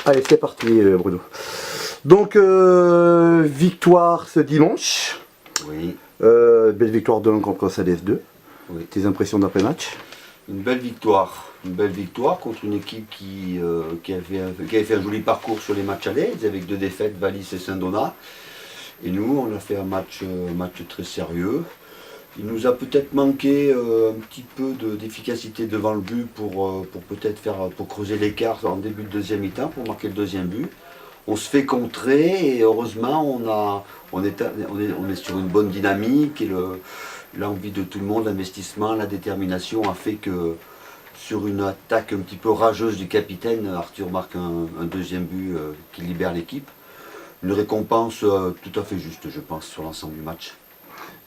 Allez, c'est parti, Bruno. Donc, victoire ce dimanche. Oui. Belle victoire de 1 contre CDS2. Oui. Tes impressions d'après-match? Une belle victoire. Une belle victoire contre une équipe qui avait fait un joli parcours sur les matchs allés. Ils avaient 2 défaites, Valis et Saint-Donat. Et nous, on a fait un match très sérieux. Il nous a peut-être manqué un petit peu d'efficacité devant le but pour pour creuser l'écart en début de deuxième mi-temps, pour marquer le deuxième but. On se fait contrer et heureusement on est sur une bonne dynamique et l'envie de tout le monde, l'investissement, la détermination a fait que sur une attaque un petit peu rageuse du capitaine, Arthur marque un deuxième but qui libère l'équipe. Une récompense tout à fait juste, je pense, sur l'ensemble du match.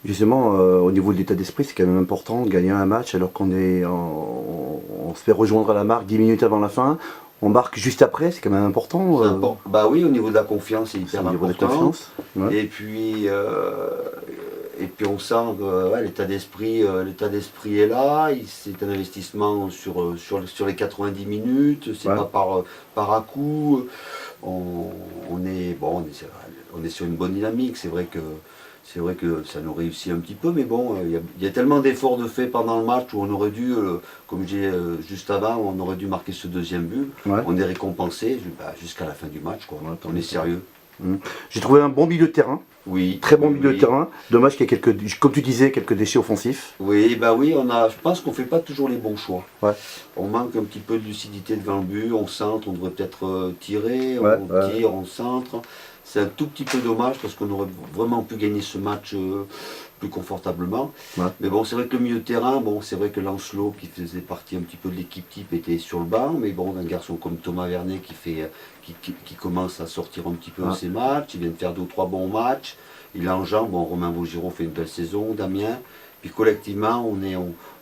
Justement, au niveau de l'état d'esprit, c'est quand même important de gagner un match alors on se fait rejoindre à la marque 10 minutes avant la fin. On marque juste après, c'est quand même important. Bah oui, au niveau de la confiance, c'est hyper important. Au niveau de la confiance. Ouais. Et puis on sent que ouais, l'état d'esprit est là. C'est un investissement sur les 90 minutes. C'est Ouais. pas par à coup. On est sur une bonne dynamique. C'est vrai que ça nous réussit un petit peu, mais bon, il y a tellement d'efforts de fait pendant le match où on aurait dû, comme je disais juste avant, on aurait dû marquer ce deuxième but. Ouais. On est récompensé jusqu'à la fin du match, quoi. Ouais, On est sérieux. J'ai trouvé un bon milieu de terrain. Oui. Très bon milieu de terrain. Dommage qu'il y ait comme tu disais, quelques déchets offensifs. Oui, je pense qu'on ne fait pas toujours les bons choix. Ouais. On manque un petit peu de lucidité devant le but, on centre, on devrait peut-être tirer, Ouais, on tire, on centre. C'est un tout petit peu dommage parce qu'on aurait vraiment pu gagner ce match plus confortablement. Ouais. Mais bon, c'est vrai que le milieu de terrain, c'est vrai que Lancelot, qui faisait partie un petit peu de l'équipe type, était sur le banc. Mais bon, un garçon comme Thomas Vernet qui commence à sortir un petit peu de ses matchs, il vient de faire 2 ou 3 bons matchs. Il enjambe, Romain Vaugiron fait une belle saison, Damien. Puis collectivement,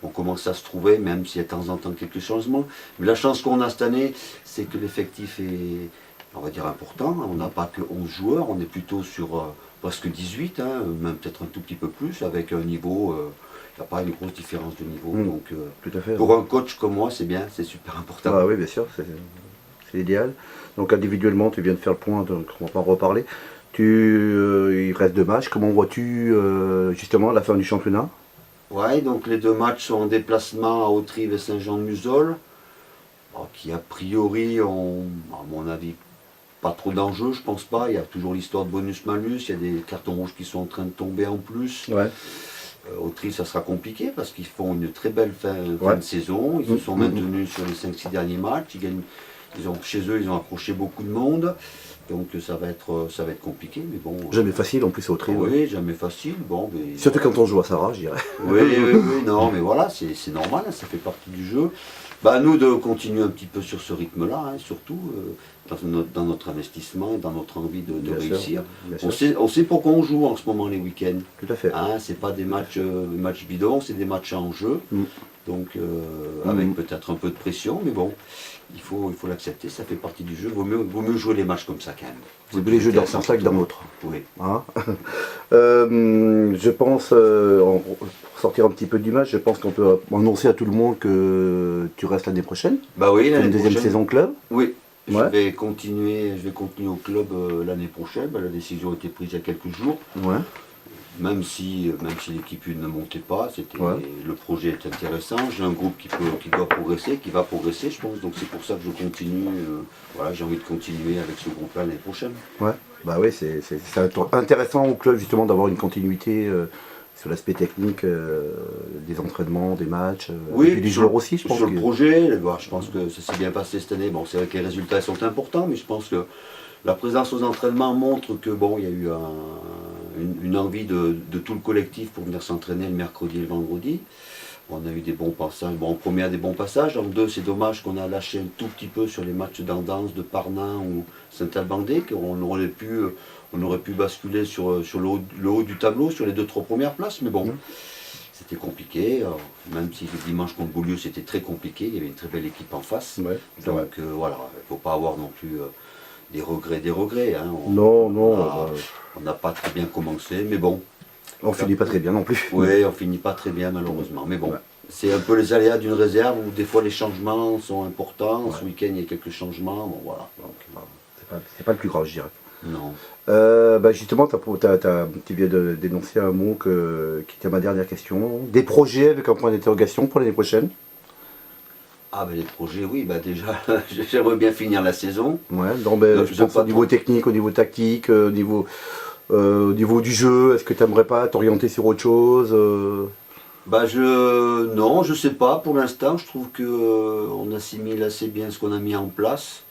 on commence à se trouver, même s'il y a de temps en temps quelques changements. Mais la chance qu'on a cette année, c'est que l'effectif est, on va dire, important. On n'a pas que 11 joueurs, on est plutôt sur presque 18, même peut-être un tout petit peu plus, avec un niveau, il n'y a pas une grosse différence de niveau. Donc tout à fait, pour un coach comme moi, c'est bien, c'est super important. Ah oui, bien sûr, c'est idéal. Donc individuellement, tu viens de faire le point, donc on va pas en reparler. Il reste 2 matchs. Comment vois-tu justement la fin du championnat? Ouais, donc les 2 matchs sont en déplacement à Autrive et Saint-Jean-de-Musol, qui a priori ont, à mon avis, pas trop d'enjeux, je pense pas. Il y a toujours l'histoire de bonus-malus, il y a des cartons rouges qui sont en train de tomber en plus. Ouais. Autrive, ça sera compliqué parce qu'ils font une très belle fin de saison. Ils se sont maintenus sur les 5-6 derniers matchs. Chez eux, ils ont accroché beaucoup de monde. Donc ça va être compliqué, mais bon. Jamais facile en plus à Autrive. Oui, jamais facile. Bon, mais, surtout quand on joue à Sarah, je dirais. Oui, non, mais voilà, c'est normal, ça fait partie du jeu. Bah, nous de continuer un petit peu sur ce rythme-là, surtout dans notre investissement et dans notre envie de réussir. On sait pourquoi on joue en ce moment les week-ends. Tout à fait. C'est pas des matchs bidons, c'est des matchs en jeu. Donc avec peut-être un peu de pression, mais bon, il faut l'accepter, ça fait partie du jeu. Vaut mieux jouer les matchs comme ça quand même. Vous les jeux dans ce sens-là que dans l'autre. Oui. Je pense, pour sortir un petit peu du match, je pense qu'on peut annoncer à tout le monde que tu restes l'année prochaine. Bah oui, l'année prochaine. Une deuxième saison club. Oui. Je vais continuer au club l'année prochaine. La décision a été prise il y a quelques jours. Ouais. Même si l'équipe 1 ne montait pas, le projet est intéressant. J'ai un groupe qui doit progresser, qui va progresser, je pense. Donc c'est pour ça que je continue. J'ai envie de continuer avec ce groupe-là l'année prochaine. Ouais. Bah oui, c'est intéressant au club justement d'avoir une continuité sur l'aspect technique des entraînements, des matchs, et puis des joueurs aussi, je pense. Sur le projet, je pense que ça s'est bien passé cette année. Bon, c'est vrai que les résultats sont importants, mais je pense que la présence aux entraînements montre que il y a eu une envie de tout le collectif pour venir s'entraîner le mercredi et le vendredi. On a eu des bons passages. En première, des bons passages. En 2, c'est dommage qu'on a lâché un tout petit peu sur les matchs d'Andance, de Parnain ou Saint-Albandé, qu'on aurait pu basculer sur le haut du tableau, sur les 2-3 premières places. Mais bon, c'était compliqué. Même si le dimanche contre Beaulieu, c'était très compliqué. Il y avait une très belle équipe en face. Ouais, donc voilà, il ne faut pas avoir non plus des regrets. On n'a pas très bien commencé, mais bon. On finit pas très bien non plus. Oui, on finit pas très bien malheureusement, mais bon. C'est un peu les aléas d'une réserve où des fois les changements sont importants. Ce week-end il y a quelques changements. Bon voilà. Donc, C'est pas le plus grave, je dirais. non. Justement, tu viens de dénoncer un mot qui était ma dernière question. Des projets avec un point d'interrogation pour l'année prochaine? Ah ben les projets, oui, bah déjà j'aimerais bien finir la saison. Ouais, donc, je pense au niveau technique, au niveau tactique, au niveau du jeu, est-ce que tu n'aimerais pas t'orienter sur autre chose? Bah non, je sais pas. Pour l'instant, je trouve que on assimile assez bien ce qu'on a mis en place.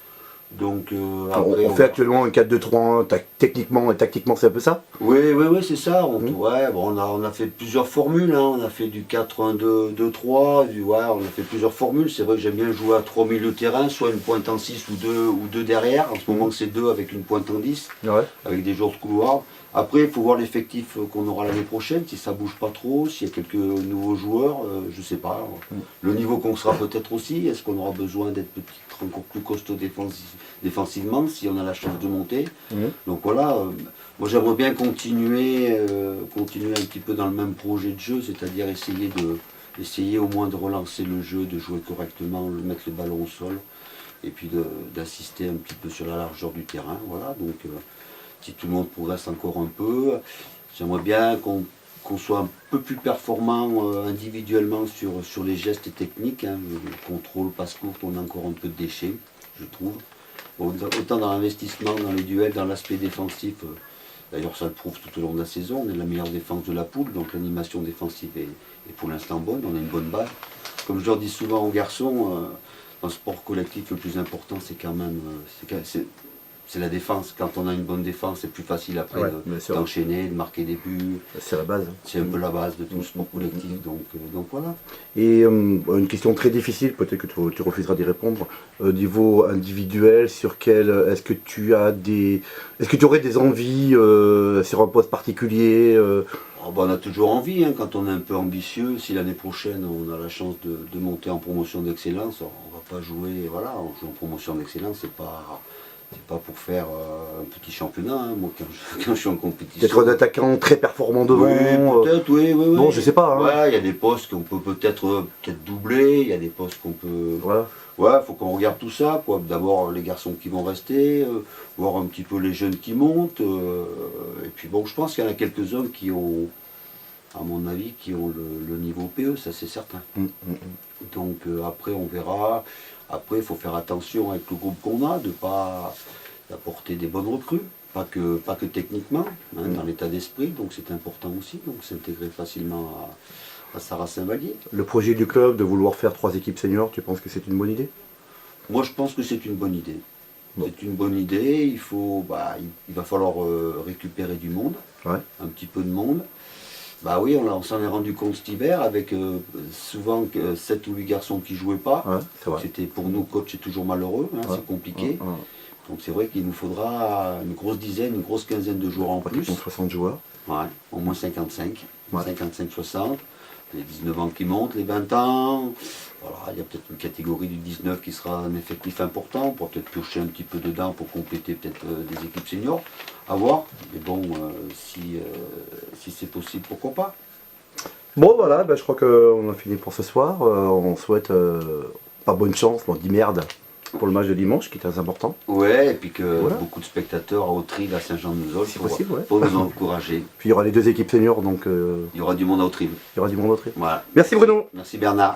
Donc après, On fait actuellement un 4-2-3-1, techniquement et tactiquement, c'est un peu ça? Oui, c'est ça. Ouais, bon, on a fait plusieurs formules, hein. On a fait du 4-1-2-2-3, ouais, on a fait plusieurs formules. C'est vrai que j'aime bien jouer à 3 milieux de terrain, soit une pointe en 6 ou deux derrière. En ce moment, c'est 2 avec une pointe en 10, Ouais. avec des joueurs de couloir. Après, il faut voir l'effectif qu'on aura l'année prochaine, si ça bouge pas trop, s'il y a quelques nouveaux joueurs, je sais pas. Le niveau qu'on sera peut-être aussi, est-ce qu'on aura besoin d'être encore plus costaud défensivement, si on a la chance de monter. Donc voilà, moi j'aimerais bien continuer un petit peu dans le même projet de jeu, c'est-à-dire essayer au moins de relancer le jeu, de jouer correctement, de mettre le ballon au sol, et puis d'assister un petit peu sur la largeur du terrain. Voilà, donc si tout le monde progresse encore un peu, j'aimerais bien qu'on soit un peu plus performant individuellement sur les gestes techniques, hein, le contrôle, passe courte, on a encore un peu de déchets, je trouve. Bon, autant dans l'investissement, dans les duels, dans l'aspect défensif, d'ailleurs ça le prouve tout au long de la saison, on est la meilleure défense de la poule, donc l'animation défensive est pour l'instant bonne, on a une bonne base. Comme je leur dis souvent aux garçons, dans le sport collectif, le plus important c'est quand même c'est la défense. Quand on a une bonne défense, c'est plus facile après d'enchaîner, de marquer des buts. C'est la base. C'est un peu la base de tout le sport collectif, donc voilà. Et une question très difficile, peut-être que tu refuseras d'y répondre. Au niveau individuel, est-ce que tu aurais des envies sur un poste particulier? On a toujours envie, hein, quand on est un peu ambitieux. Si l'année prochaine on a la chance de monter en promotion d'excellence, on ne va pas jouer, voilà, on joue en promotion d'excellence, c'est pas pour faire un petit championnat, hein. Moi quand je suis en compétition. Peut-être un attaquant très performant devant. Oui, peut-être, oui. Bon, je sais pas. Hein. Ouais, il y a des postes qu'on peut peut-être doubler, il y a des postes qu'on peut. Voilà. Ouais, faut qu'on regarde tout ça, quoi. D'abord les garçons qui vont rester, voir un petit peu les jeunes qui montent. Et puis bon, je pense qu'il y en a quelques-uns qui ont, à mon avis, qui ont le niveau PE, ça c'est certain. Donc après on verra. Après il faut faire attention avec le groupe qu'on a, de ne pas apporter des bonnes recrues, pas que techniquement, hein, dans l'état d'esprit, donc c'est important aussi, donc s'intégrer facilement à Sarah Saint-Vallier. Le projet du club de vouloir faire 3 équipes seniors, tu penses que c'est une bonne idée? Moi je pense que c'est une bonne idée. Bon. C'est une bonne idée, il va falloir récupérer du monde, un petit peu de monde. Bah oui, on s'en est rendu compte cet hiver avec souvent 7 ou 8 garçons qui ne jouaient pas. C'était pour nous, coach, c'est toujours malheureux, hein, c'est compliqué. Donc c'est vrai qu'il nous faudra une grosse dizaine, une grosse quinzaine de joueurs en plus. 60 joueurs. Ouais, au moins 55, 55-60. Les 19 ans qui montent, les 20 ans. Voilà, il y a peut-être une catégorie du 19 qui sera un effectif important. On pourra peut-être piocher un petit peu dedans pour compléter peut-être des équipes seniors. À voir. Mais bon, si c'est possible, pourquoi pas. Bon voilà, je crois qu'on a fini pour ce soir. On souhaite pas bonne chance, on dit merde pour le match de dimanche qui est très important. Ouais, et puis que beaucoup de spectateurs à Autril, à Saint-Jean-de-Mausol pour nous encourager. Puis il y aura les 2 équipes seniors, donc il y aura du monde à Autril. Il y aura du monde à Autril. Voilà. Merci Bruno. Merci Bernard.